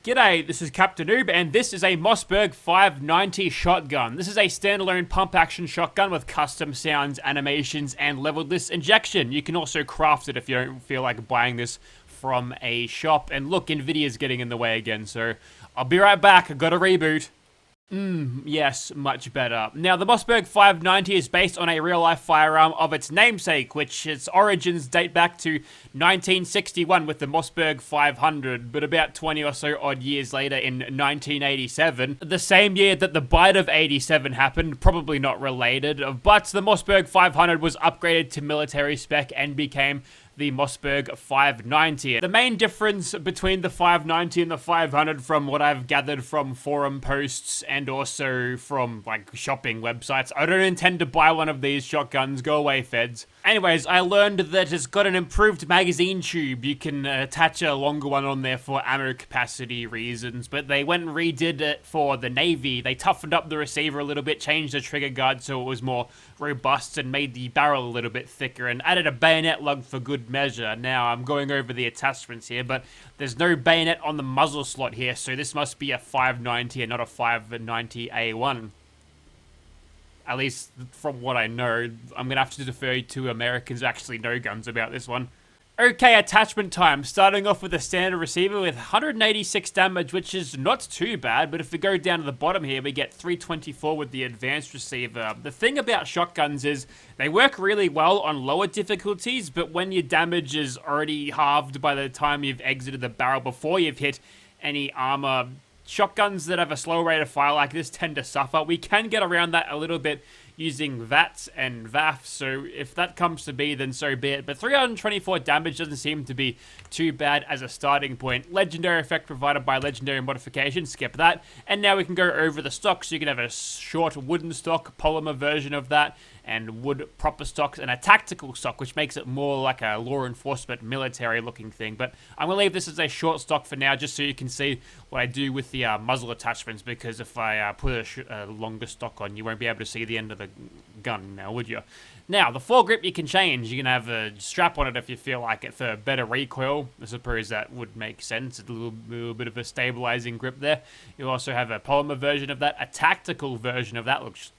G'day, this is Captainoob, and this is a Mossberg 590 shotgun. This is a standalone pump-action shotgun with custom sounds, animations, and leveled-less injection. You can also craft it if you don't feel like buying this from a shop. And look, Nvidia's getting in the way again, so I'll be right back. I got a reboot. Yes, much better. Now, the Mossberg 590 is based on a real-life firearm of its namesake, which its origins date back to 1961 with the Mossberg 500, but about 20 or so odd years later in 1987, the same year that the bite of 87 happened, probably not related, but the Mossberg 500 was upgraded to military spec and became the Mossberg 590. The main difference between the 590 and the 500, from what I've gathered from forum posts and also from like shopping websites, I don't intend to buy one of these shotguns, go away feds. Anyways, I learned that it's got an improved magazine tube. You can attach a longer one on there for ammo capacity reasons, but they went and redid it for the Navy. They toughened up the receiver a little bit, changed the trigger guard so it was more robust, and made the barrel a little bit thicker, and added a bayonet lug for good measure. Now, I'm going over the attachments here, but there's no bayonet on the muzzle slot here, so this must be a 590 and not a 590A1. At least from what I know. I'm going to have to defer to Americans who actually know guns about this one. Okay, attachment time. Starting off with a standard receiver with 186 damage, which is not too bad, but if we go down to the bottom here, we get 324 with the advanced receiver. The thing about shotguns is they work really well on lower difficulties, but when your damage is already halved by the time you've exited the barrel before you've hit any armor, shotguns that have a slow rate of fire like this tend to suffer. We can get around that a little bit using VATs and VAF, so if that comes to be, then so be it. But 324 damage doesn't seem to be too bad as a starting point. Legendary effect provided by legendary modification, skip that. And now we can go over the stock, so you can have a short wooden stock, polymer version of that, and wood proper stocks, and a tactical stock, which makes it more like a law enforcement military looking thing. But I'm going to leave this as a short stock for now, just so you can see what I do with the muzzle attachments, because if I put a longer stock on, you won't be able to see the end of the gun now, would you? Now, the foregrip you can change. You can have a strap on it if you feel like it for better recoil. I suppose that would make sense. A little bit of a stabilizing grip there. You also have a polymer version of that. A tactical version of that looks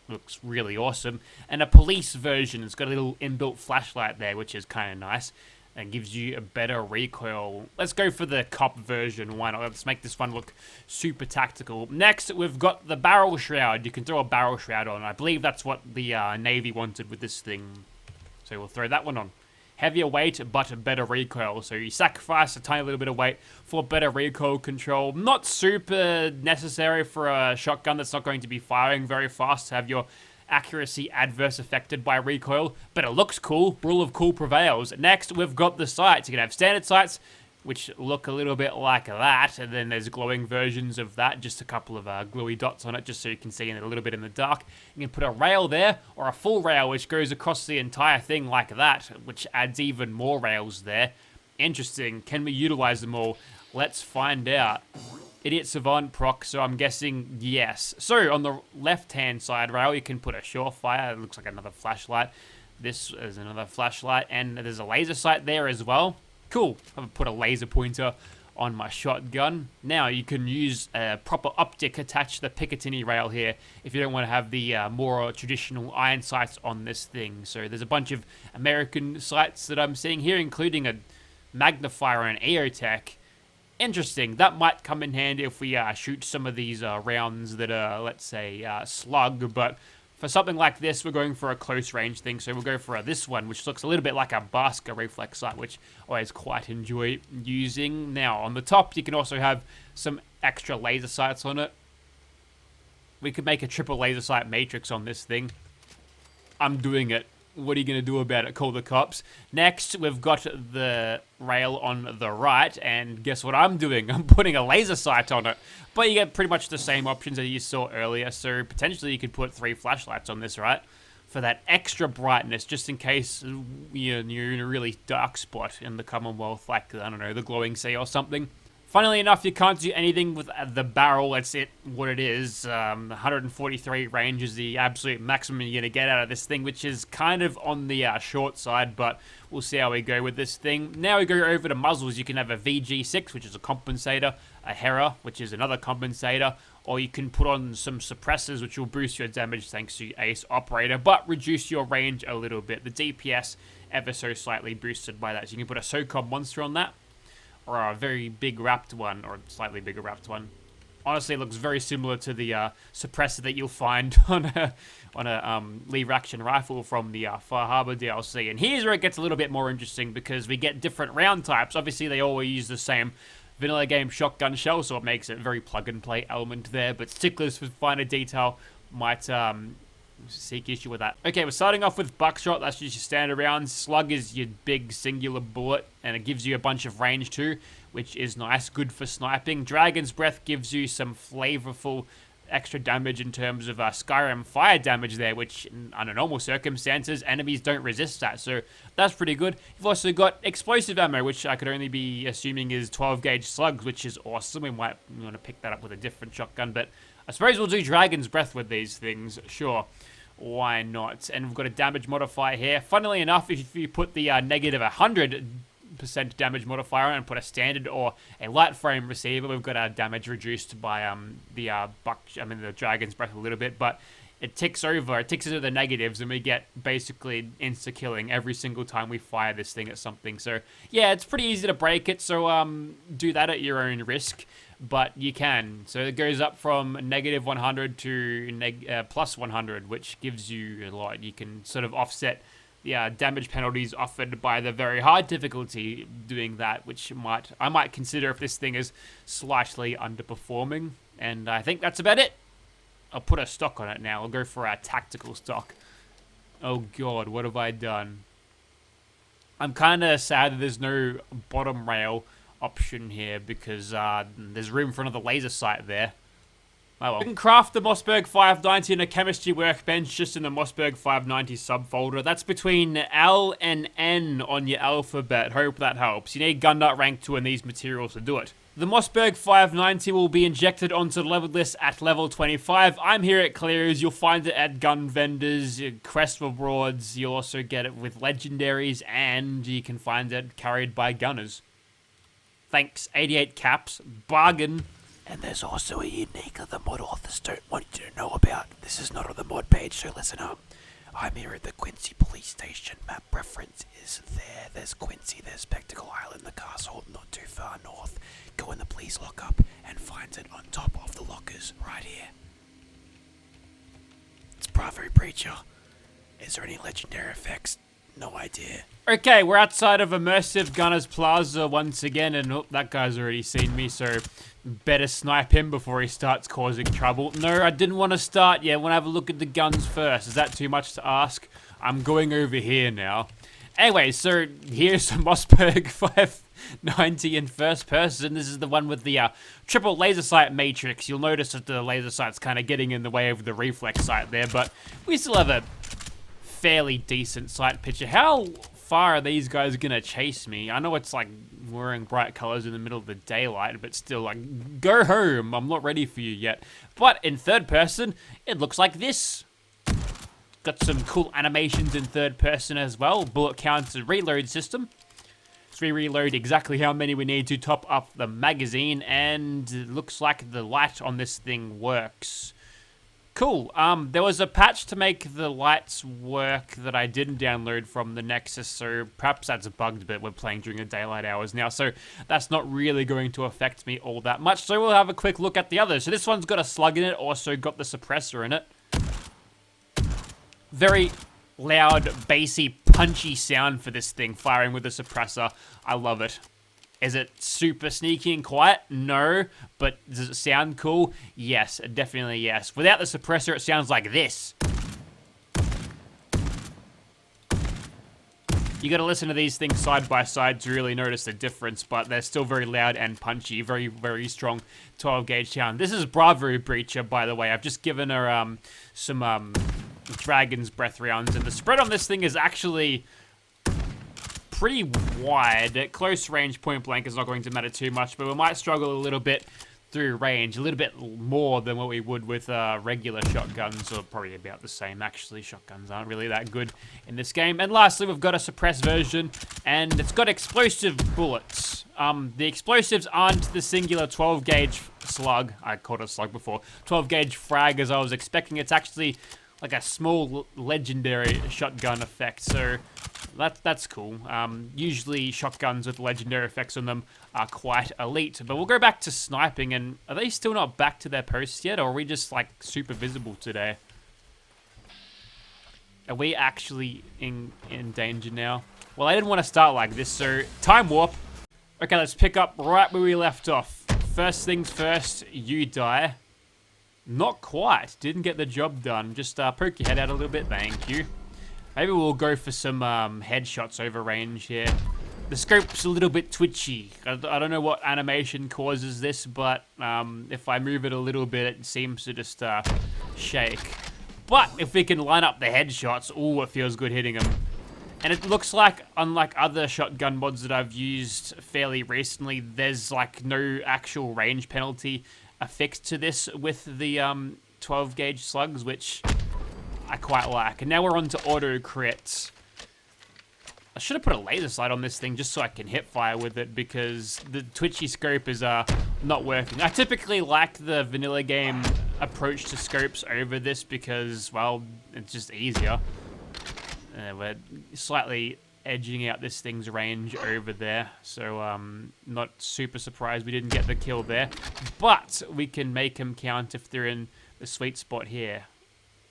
really awesome. And a police version. It's got a little inbuilt flashlight there, which is kind of nice, and gives you a better recoil. Let's go for the cop version. Why not? Let's make this one look super tactical. Next, we've got the barrel shroud. You can throw a barrel shroud on. I believe that's what the Navy wanted with this thing. So we'll throw that one on. Heavier weight, but better recoil. So you sacrifice a tiny little bit of weight for better recoil control. Not super necessary for a shotgun that's not going to be firing very fast to have your accuracy adverse affected by recoil, but it looks cool. Rule of cool prevails. Next, we've got the sights. You can have standard sights, which look a little bit like that, and then there's glowing versions of that, just a couple of gluey dots on it, just so you can see it a little bit in the dark. You can put a rail there, or a full rail, which goes across the entire thing like that, which adds even more rails there. Interesting. Can we utilize them all? Let's find out. Idiot Savant proc, so I'm guessing yes. So, on the left-hand side rail, you can put a Surefire. It looks like another flashlight. This is another flashlight, and there's a laser sight there as well. Cool. I've put a laser pointer on my shotgun. Now, you can use a proper optic attached to the Picatinny rail here if you don't want to have the more traditional iron sights on this thing. So, there's a bunch of American sights that I'm seeing here, including a magnifier and EOTech. Interesting. That might come in handy if we shoot some of these rounds that are, let's say, slug, but for something like this, we're going for a close range thing, so we'll go for this one, which looks a little bit like a Basker reflex sight, which I always quite enjoy using. Now, on the top, you can also have some extra laser sights on it. We could make a triple laser sight matrix on this thing. I'm doing it. What are you going to do about it? Call the cops. Next, we've got the rail on the right, and guess what I'm doing? I'm putting a laser sight on it. But you get pretty much the same options that you saw earlier, so potentially you could put 3 flashlights on this, right? For that extra brightness, just in case you're in a really dark spot in the Commonwealth, like, I don't know, the Glowing Sea or something. Funnily enough, you can't do anything with the barrel. That's what it is. 143 range is the absolute maximum you're going to get out of this thing, which is kind of on the short side, but we'll see how we go with this thing. Now we go over to muzzles. You can have a VG6, which is a compensator, a Hera, which is another compensator, or you can put on some suppressors, which will boost your damage thanks to Ace Operator, but reduce your range a little bit. The DPS ever so slightly boosted by that. So you can put a SOCOM monster on that, or a very big wrapped one, or a slightly bigger wrapped one. Honestly, it looks very similar to the suppressor that you'll find on a lever action rifle from the Far Harbor DLC. And here's where it gets a little bit more interesting, because we get different round types. Obviously, they all use the same vanilla game shotgun shell, so it makes it a very plug-and-play element there. But sticklers for finer detail might seek issue with that. Okay, we're starting off with buckshot. That's just your standard rounds. Slug is your big singular bullet, and it gives you a bunch of range too, which is nice, good for sniping. Dragon's Breath gives you some flavorful extra damage in terms of Skyrim fire damage there, which under normal circumstances enemies don't resist that, so that's pretty good. You've also got explosive ammo, which I could only be assuming is 12 gauge slugs, which is awesome. We might want to pick that up with a different shotgun, but I suppose we'll do Dragon's Breath with these things, sure. Why not? And we've got a damage modifier here. Funnily enough, if you put the negative 100% damage modifier on and put a standard or a light frame receiver, we've got our damage reduced by the Dragon's Breath a little bit, but it ticks into the negatives, and we get basically insta-killing every single time we fire this thing at something. So yeah, it's pretty easy to break it, so do that at your own risk, but you can. So it goes up from negative 100 to plus 100, which gives you a lot. You can sort of offset the damage penalties offered by the very hard difficulty doing that, which I might consider if this thing is slightly underperforming. And I think that's about it. I'll put a stock on it now. I'll go for our tactical stock. Oh god, what have I done? I'm kind of sad that there's no bottom rail option here, because there's room for another laser sight there. Oh well. You can craft the Mossberg 590 in a chemistry workbench just in the Mossberg 590 subfolder. That's between L and N on your alphabet. Hope that helps. You need gun nut rank 2 in these materials to do it. The Mossberg 590 will be injected onto the level list at level 25. I'm here at Clears. You'll find it at gun vendors, Crest Rewards. You'll also get it with legendaries, and you can find it carried by gunners. Thanks. 88 caps. Bargain. And there's also a unique that the mod authors don't want you to know about. This is not on the mod page, so listen up. I'm here at the Quincy police station. Map preference is there. There's Quincy, there's Spectacle Island, the castle not too far north. Go in the police lockup and find it on top of the lockers right here. It's Bravo Preacher. Is there any legendary effects? No idea. Okay, we're outside of Immersive Gunners Plaza once again, and oh, that guy's already seen me, so better snipe him before he starts causing trouble. No, I didn't want to start yet. I want to have a look at the guns first. Is that too much to ask? I'm going over here now. Anyway, so here's the Mossberg 590 in first person. This is the one with the triple laser sight matrix. You'll notice that the laser sight's kind of getting in the way of the reflex sight there, but we still have a fairly decent sight picture. How far are these guys gonna chase me? I know it's like wearing bright colors in the middle of the daylight, but still, like, go home. I'm not ready for you yet. But in third person, it looks like this. Got some cool animations in third person as well. Bullet counts and reload system. So we reload exactly how many we need to top up the magazine, and it looks like the light on this thing works. Cool. There was a patch to make the lights work that I didn't download from the Nexus, so perhaps that's bugged, but we're playing during the daylight hours now, so that's not really going to affect me all that much. So we'll have a quick look at the others. So this one's got a slug in it, also got the suppressor in it. Very loud, bassy, punchy sound for this thing, firing with a suppressor. I love it. Is it super sneaky and quiet? No. But does it sound cool? Yes, definitely yes. Without the suppressor, it sounds like this. You gotta listen to these things side by side to really notice the difference, but they're still very loud and punchy. Very, very strong 12 gauge sound. This is Bravo Breacher, by the way. I've just given her some Dragon's Breath rounds, and the spread on this thing is actually pretty wide. At close range, point blank is not going to matter too much, but we might struggle a little bit through range, a little bit more than what we would with regular shotguns, or probably about the same, actually. Shotguns aren't really that good in this game. And lastly, we've got a suppressed version, and it's got explosive bullets. The explosives aren't the singular 12-gauge slug. I called it a slug before. 12-gauge frag, as I was expecting. It's actually like a small legendary shotgun effect, so that's cool. Usually shotguns with legendary effects on them are quite elite, but we'll go back to sniping. And are they still not back to their posts yet, or are we just like super visible today? Are we actually in danger now? Well, I didn't want to start like this, so time warp. Okay, let's pick up right where we left off. First things first, you die. Not quite. Didn't get the job done. Just poke your head out a little bit. Thank you. Maybe we'll go for some headshots over range here. The scope's a little bit twitchy. I don't know what animation causes this, but if I move it a little bit, it seems to just shake. But if we can line up the headshots, ooh, it feels good hitting them. And it looks like, unlike other shotgun mods that I've used fairly recently, there's like no actual range penalty affixed to this with the 12-gauge slugs, which I quite like. And now we're on to auto crits. I should have put a laser sight on this thing just so I can hip fire with it, because the twitchy scope is not working. I typically like the vanilla game approach to scopes over this because, well, it's just easier. We're slightly edging out this thing's range over there, so not super surprised we didn't get the kill there, but we can make them count if they're in the sweet spot here.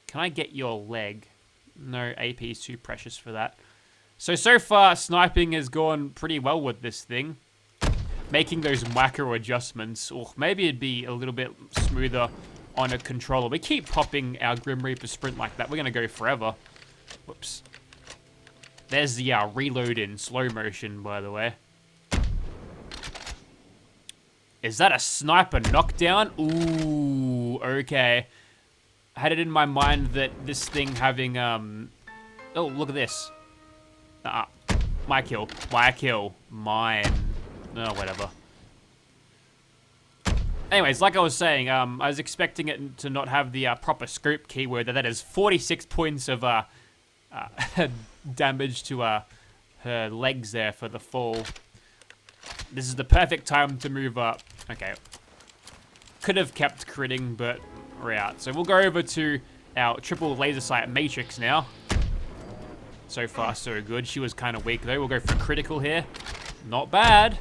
Can I get your leg? No, AP is too precious for that. So far sniping has gone pretty well with this thing, making those macro adjustments, or maybe it'd be a little bit smoother on a controller. We keep popping our Grim Reaper sprint like that, we're gonna go forever. Whoops. There's the reload in slow motion, by the way. Is that a sniper knockdown? Ooh, okay. I had it in my mind that this thing having, oh, look at this. My kill. My kill. Mine. Oh, whatever. Anyways, like I was saying, I was expecting it to not have the proper scope keyword. That is 46 points of damage to her legs there for the fall. This is the perfect time to move up. Okay. Could have kept critting, but we're out. So we'll go over to our triple laser sight matrix now. So far, so good. She was kind of weak, though. We'll go for critical here. Not bad.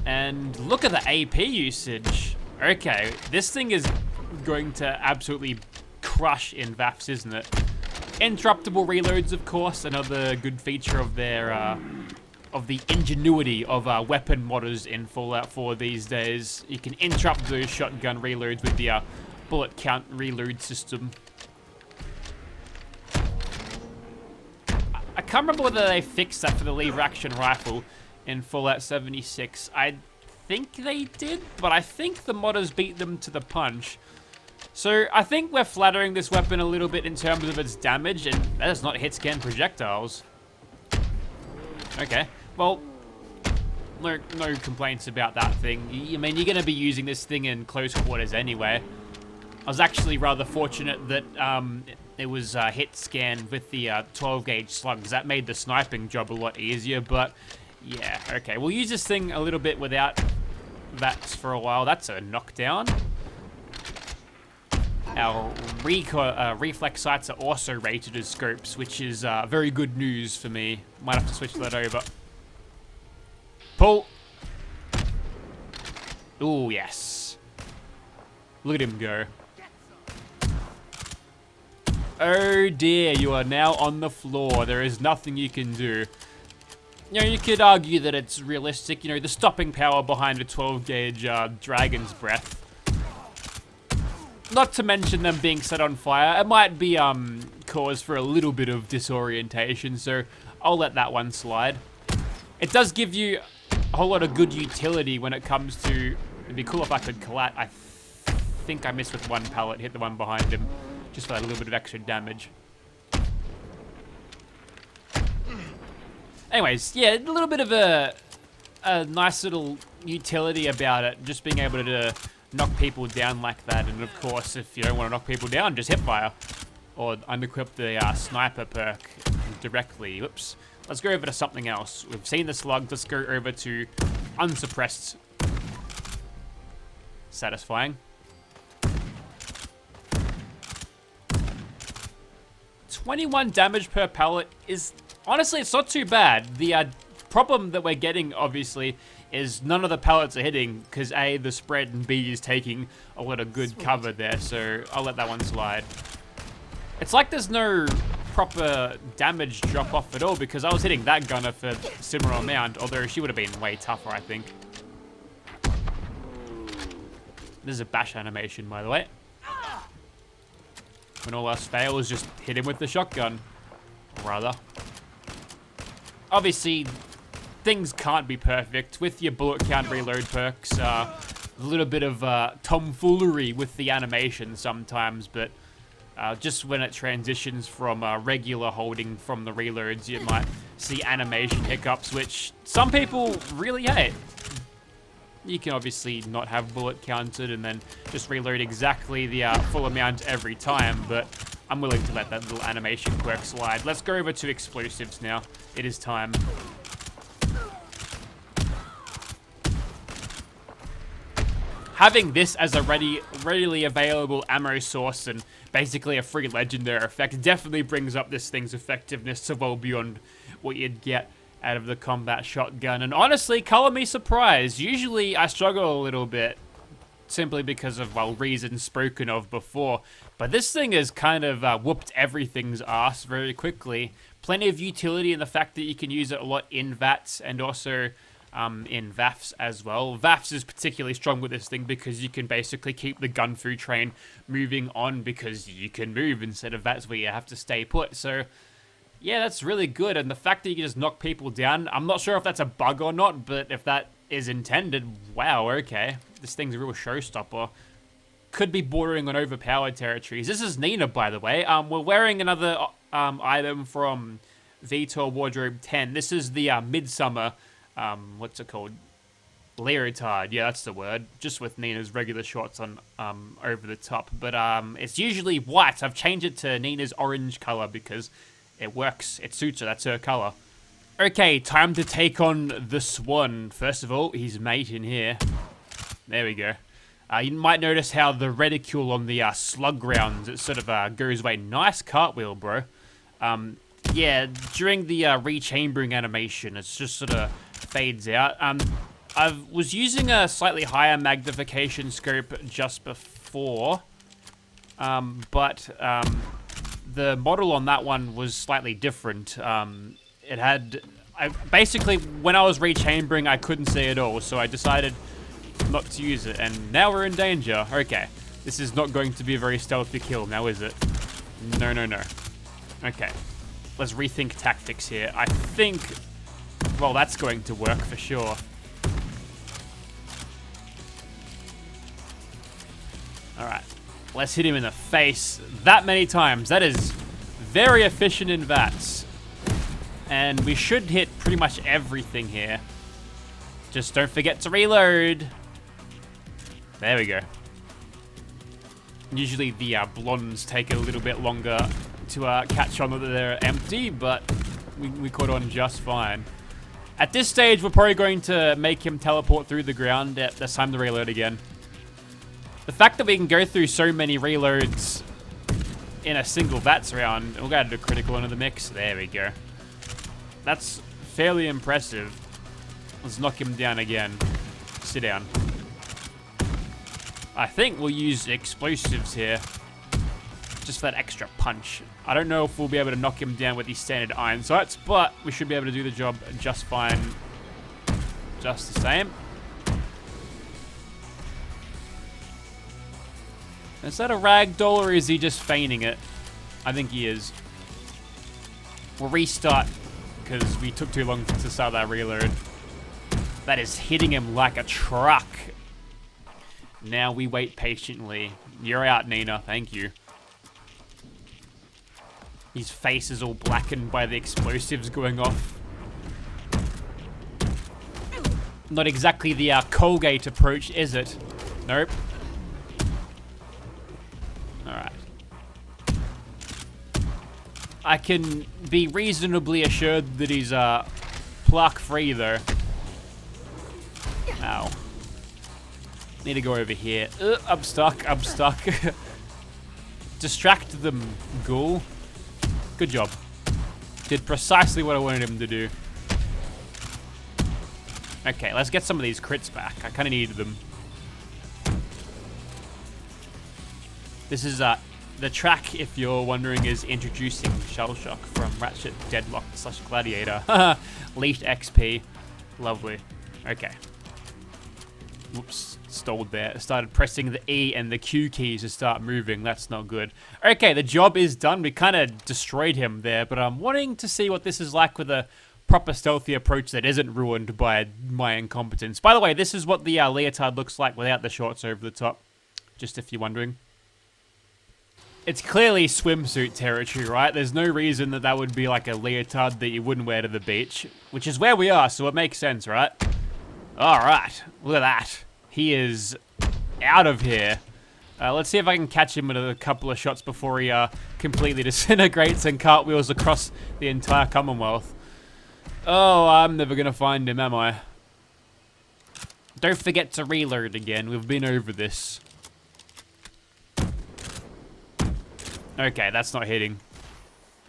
And look at the AP usage. Okay, this thing is going to absolutely crush in VAFs, isn't it? Interruptible reloads, of course, another good feature of their of the ingenuity of weapon modders in Fallout 4 these days. You can interrupt those shotgun reloads with the bullet count reload system. I can't remember whether they fixed that for the lever action rifle in Fallout 76. I think they did, but I think the modders beat them to the punch. So I think we're flattering this weapon a little bit in terms of its damage, and that does not hit scan projectiles. Okay, well, no complaints about that thing. I mean, you're going to be using this thing in close quarters anyway. I was actually rather fortunate that it was hit scan with the 12-gauge slugs. That made the sniping job a lot easier, but yeah, okay. We'll use this thing a little bit without VATs for a while. That's a knockdown. Our reflex sights are also rated as scopes, which is very good news for me. Might have to switch that over. Pull. Ooh, yes. Look at him go. Oh dear, you are now on the floor. There is nothing you can do. You know, you could argue that it's realistic. You know, the stopping power behind a 12-gauge Dragon's Breath. Not to mention them being set on fire. It might be cause for a little bit of disorientation, so I'll let that one slide. It does give you a whole lot of good utility when it comes to... It'd be cool if I could collat. I think I missed with one pallet, hit the one behind him, just for that little bit of extra damage. Anyways, yeah, a little bit of a nice little utility about it, just being able to knock people down like that. And of course, if you don't want to knock people down, just hip fire or unequip the sniper perk directly. Whoops. Let's go over to something else. We've seen the slug. Let's go over to unsuppressed. Satisfying. 21 damage per pellet is, honestly, it's not too bad. The problem that we're getting, obviously, is none of the pellets are hitting because A, the spread, and B, is taking a lot of good cover there, so I'll let that one slide. It's like there's no proper damage drop off at all because I was hitting that gunner for a similar amount, although she would have been way tougher, I think. This is a bash animation, by the way. When all else fails, just hit him with the shotgun. Rather. Obviously, things can't be perfect. With your bullet count reload perks, a little bit of tomfoolery with the animation sometimes, but just when it transitions from regular holding from the reloads, you might see animation hiccups, which some people really hate. You can obviously not have bullet counted and then just reload exactly the full amount every time, but I'm willing to let that little animation quirk slide. Let's go over to explosives now. It is time. Having this as a readily available ammo source and basically a free legendary effect definitely brings up this thing's effectiveness to well beyond what you'd get out of the combat shotgun. And honestly, color me surprised. Usually I struggle a little bit simply because of, well, reasons spoken of before. But this thing has kind of whooped everything's ass very quickly. Plenty of utility in the fact that you can use it a lot in VATs and also in VAFs as well. VAFs is particularly strong with this thing because you can basically keep the gun fu train moving on because you can move instead of VATs where you have to stay put. So yeah, that's really good. And the fact that you can just knock people down, I'm not sure if that's a bug or not, but if that is intended, wow, okay. This thing's a real showstopper. Could be bordering on overpowered territories. This is Nina, by the way. We're wearing another item from VTOR Wardrobe 10. This is the Midsummer, what's it called? Leotard, yeah, that's the word. Just with Nina's regular shorts on over the top. But it's usually white. I've changed it to Nina's orange color because it works. It suits her. That's her color. Okay, time to take on the Swan. First of all, his mate in here. There we go. You might notice how the reticule on the slug rounds, it sort of goes away. Nice cartwheel, bro. Yeah, during the rechambering animation, it's just sort of fades out. I was using a slightly higher magnification scope just before, but the model on that one was slightly different. It had, basically, when I was rechambering, I couldn't see it all, so I decided not to use it, and now we're in danger. Okay, this is not going to be a very stealthy kill, now is it? No, no, no. Okay, let's rethink tactics here. I think, well, that's going to work for sure. Alright, let's hit him in the face that many times. That is very efficient in VATs. And we should hit pretty much everything here. Just don't forget to reload. There we go. Usually the blondes take a little bit longer to catch on that they're empty, but we caught on just fine. At this stage, we're probably going to make him teleport through the ground. Yep, that's time to reload again. The fact that we can go through so many reloads in a single VATS round, we'll go to the critical into the mix. There we go. That's fairly impressive. Let's knock him down again. Sit down. I think we'll use explosives here. Just for that extra punch. I don't know if we'll be able to knock him down with these standard iron sights, but we should be able to do the job just fine. Just the same. Is that a ragdoll or is he just feigning it? I think he is. We'll restart because we took too long to start that reload. That is hitting him like a truck. Now we wait patiently. You're out, Nina. Thank you. His face is all blackened by the explosives going off. Not exactly the Colgate approach, is it? Nope. Alright. I can be reasonably assured that he's plaque free though. Ow. Need to go over here. I'm stuck. I'm stuck. Distract them, ghoul. Good job. Did precisely what I wanted him to do. Okay, let's get some of these crits back. I kind of needed them. This is the track, if you're wondering, is introducing Shell Shock from Ratchet Deadlock / Gladiator. Leaked XP. Lovely. Okay. Whoops, stalled there. Started pressing the E and the Q keys to start moving. That's not good. Okay, the job is done. We kind of destroyed him there, but I'm wanting to see what this is like with a proper stealthy approach that isn't ruined by my incompetence. By the way, this is what the leotard looks like without the shorts over the top. Just if you're wondering. It's clearly swimsuit territory, right? There's no reason that would be like a leotard that you wouldn't wear to the beach, which is where we are, so it makes sense, right? All right, look at that. He is out of here. Let's see if I can catch him with a couple of shots before he completely disintegrates and cartwheels across the entire Commonwealth. Oh, I'm never gonna find him, am I? Don't forget to reload again. We've been over this. Okay, that's not hitting.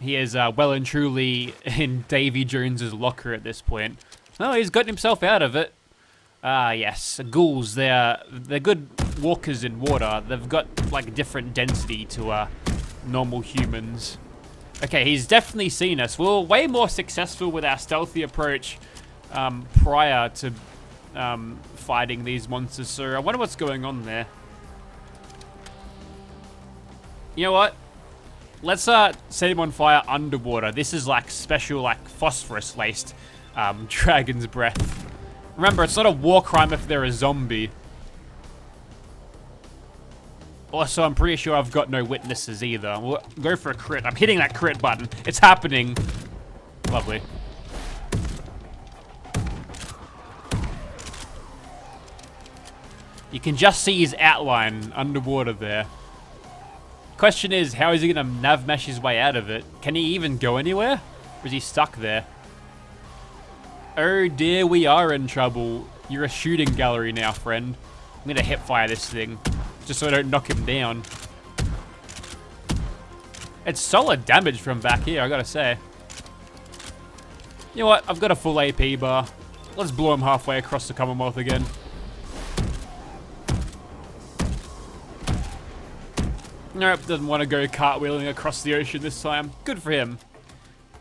He is well and truly in Davy Jones's locker at this point. Oh, he's gotten himself out of it. Ah, yes. Ghouls, they're good walkers in water. They've got, like, different density to normal humans. Okay, he's definitely seen us. We were way more successful with our stealthy approach prior to fighting these monsters, so I wonder what's going on there. You know what? Let's set him on fire underwater. This is like special, like phosphorus-laced dragon's breath. Remember, it's not a war crime if they're a zombie. Also, I'm pretty sure I've got no witnesses either. We'll go for a crit. I'm hitting that crit button. It's happening. Lovely. You can just see his outline underwater there. Question is, how is he going to nav mesh his way out of it? Can he even go anywhere? Or is he stuck there? Oh dear, we are in trouble. You're a shooting gallery now, friend. I'm going to hip fire this thing, just so I don't knock him down. It's solid damage from back here, I gotta say. You know what? I've got a full AP bar. Let's blow him halfway across the Commonwealth again. Nope, doesn't want to go cartwheeling across the ocean this time. Good for him.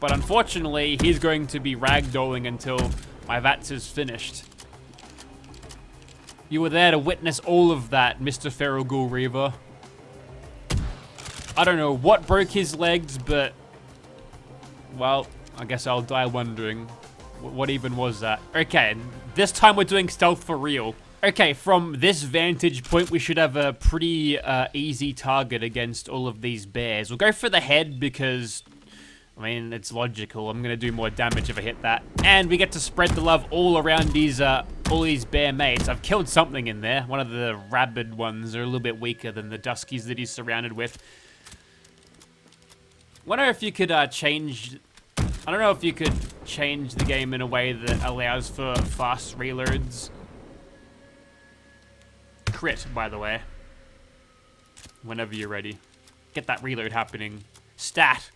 But unfortunately, he's going to be ragdolling until my VATS is finished. You were there to witness all of that, Mr. Feral Ghoul Reaver. I don't know what broke his legs, but... well, I guess I'll die wondering. What even was that? Okay, this time we're doing stealth for real. Okay, from this vantage point, we should have a pretty easy target against all of these bears. We'll go for the head because, I mean, it's logical. I'm going to do more damage if I hit that. And we get to spread the love all around these, all these bear mates. I've killed something in there. One of the rabid ones are a little bit weaker than the duskies that he's surrounded with. Wonder if you could change... I don't know if you could change the game in a way that allows for fast reloads. Crit, by the way. Whenever you're ready. Get that reload happening. Stat.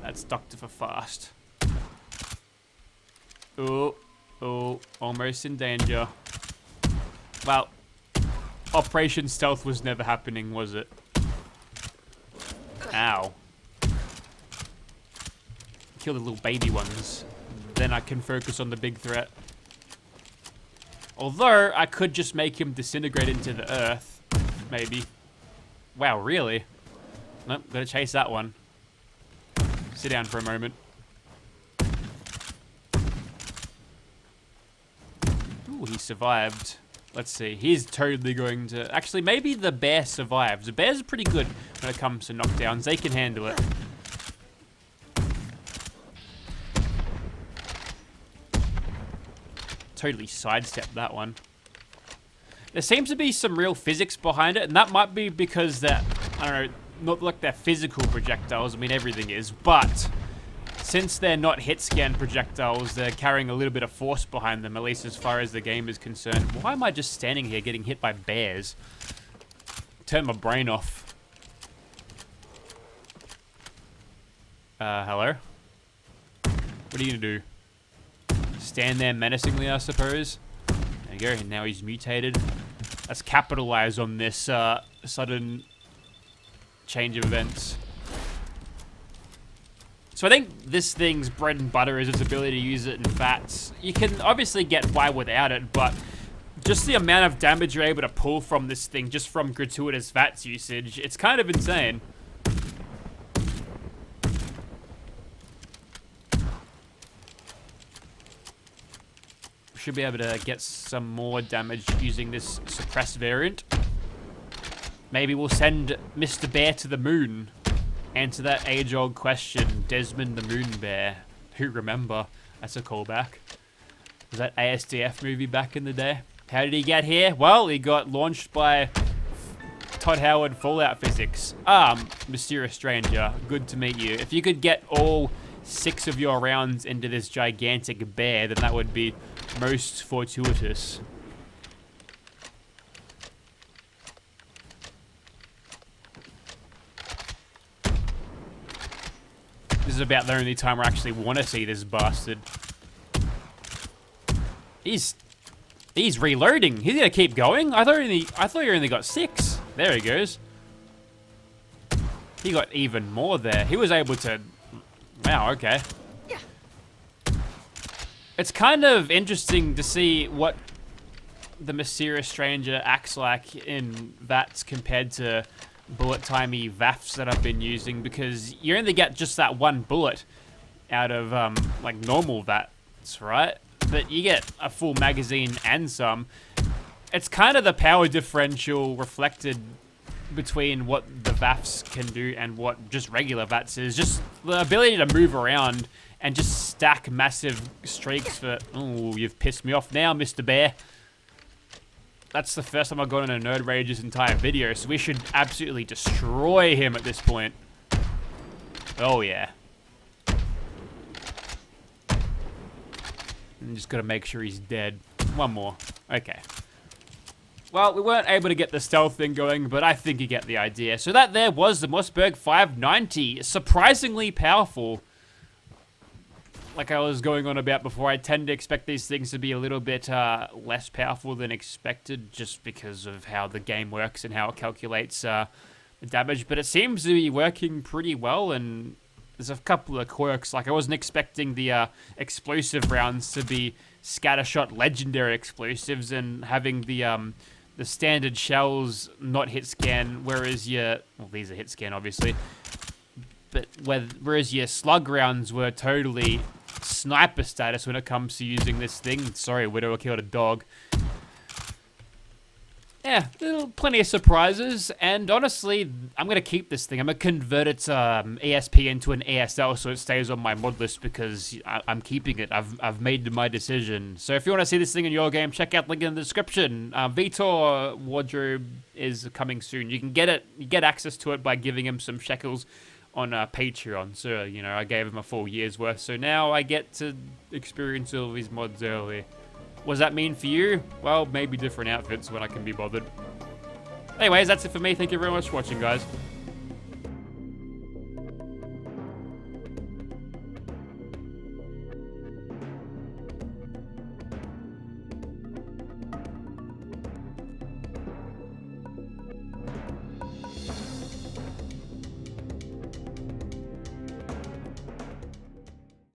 That's Doctor for fast. Oh, oh, almost in danger. Well, Operation Stealth was never happening, was it? Ow. Kill the little baby ones. Then I can focus on the big threat. Although, I could just make him disintegrate into the earth. Maybe. Wow, really? Nope, gotta chase that one. Sit down for a moment. Ooh, he survived. Let's see. He's totally going to... actually, maybe the bear survives. The bears are pretty good when it comes to knockdowns. They can handle it. totally sidestepped that one. There seems to be some real physics behind it, and that might be because that, I don't know, not like they're physical projectiles. I mean, everything is, but since they're not hit scan projectiles, they're carrying a little bit of force behind them, at least as far as the game is concerned. Why am I just standing here getting hit by bears? Turn my brain off. Hello? What are you gonna do? Stand there menacingly, I suppose? There you go, and now he's mutated. Let's capitalize on this sudden change of events. So I think this thing's bread and butter is its ability to use it in VATS. You can obviously get by without it, but just the amount of damage you're able to pull from this thing just from gratuitous VATS usage, it's kind of insane. Should be able to get some more damage using this suppressed variant. Maybe we'll send Mr. Bear to the moon. Answer that age-old question, Desmond the Moon Bear. Who remember? That's a callback. Was that ASDF movie back in the day? How did he get here? Well, he got launched by Todd Howard Fallout Physics. Mysterious Stranger, good to meet you. If you could get all 6 of your rounds into this gigantic bear, then that would be most fortuitous. This is about the only time I actually want to see this bastard. He's reloading. He's gonna keep going. I thought he only got 6. There he goes. He got even more there. He was able to. Wow. Okay. It's kind of interesting to see what the Mysterious Stranger acts like in VATS compared to bullet-timey VAFs that I've been using, because you only get just that one bullet out of like normal VATs, right? But you get a full magazine and some. It's kind of the power differential reflected between what the VAFs can do and what just regular VATs is. Just the ability to move around and just stack massive streaks for... Oh, you've pissed me off now, Mr. Bear. That's the first time I've gone on a Nerd Rage's entire video, so we should absolutely destroy him at this point. Oh, yeah. I'm just gotta make sure he's dead. One more. Okay. Well, we weren't able to get the stealth thing going, but I think you get the idea. So that there was the Mossberg 590. Surprisingly powerful. Like I was going on about before, I tend to expect these things to be a little bit less powerful than expected, just because of how the game works and how it calculates the damage. But it seems to be working pretty well, and there's a couple of quirks. Like I wasn't expecting the explosive rounds to be scattershot legendary explosives, and having the standard shells not hit scan, whereas your... Well, these are hit scan, obviously. But whereas your slug rounds were totally sniper status when it comes to using this thing. Sorry, Widower killed a dog. Yeah, plenty of surprises, and honestly, I'm going to keep this thing. I'm going to convert its ESP into an ESL so it stays on my mod list, because I'm keeping it. I've made my decision. So if you want to see this thing in your game, check out the link in the description. Vitor Wardrobe is coming soon. You can get it. You get access to it by giving him some shekels on Patreon. So, you know, I gave him a full year's worth, so now I get to experience all of these mods early. What does that mean for you? Well, maybe different outfits when I can be bothered. Anyways, that's it for me. Thank you very much for watching, guys.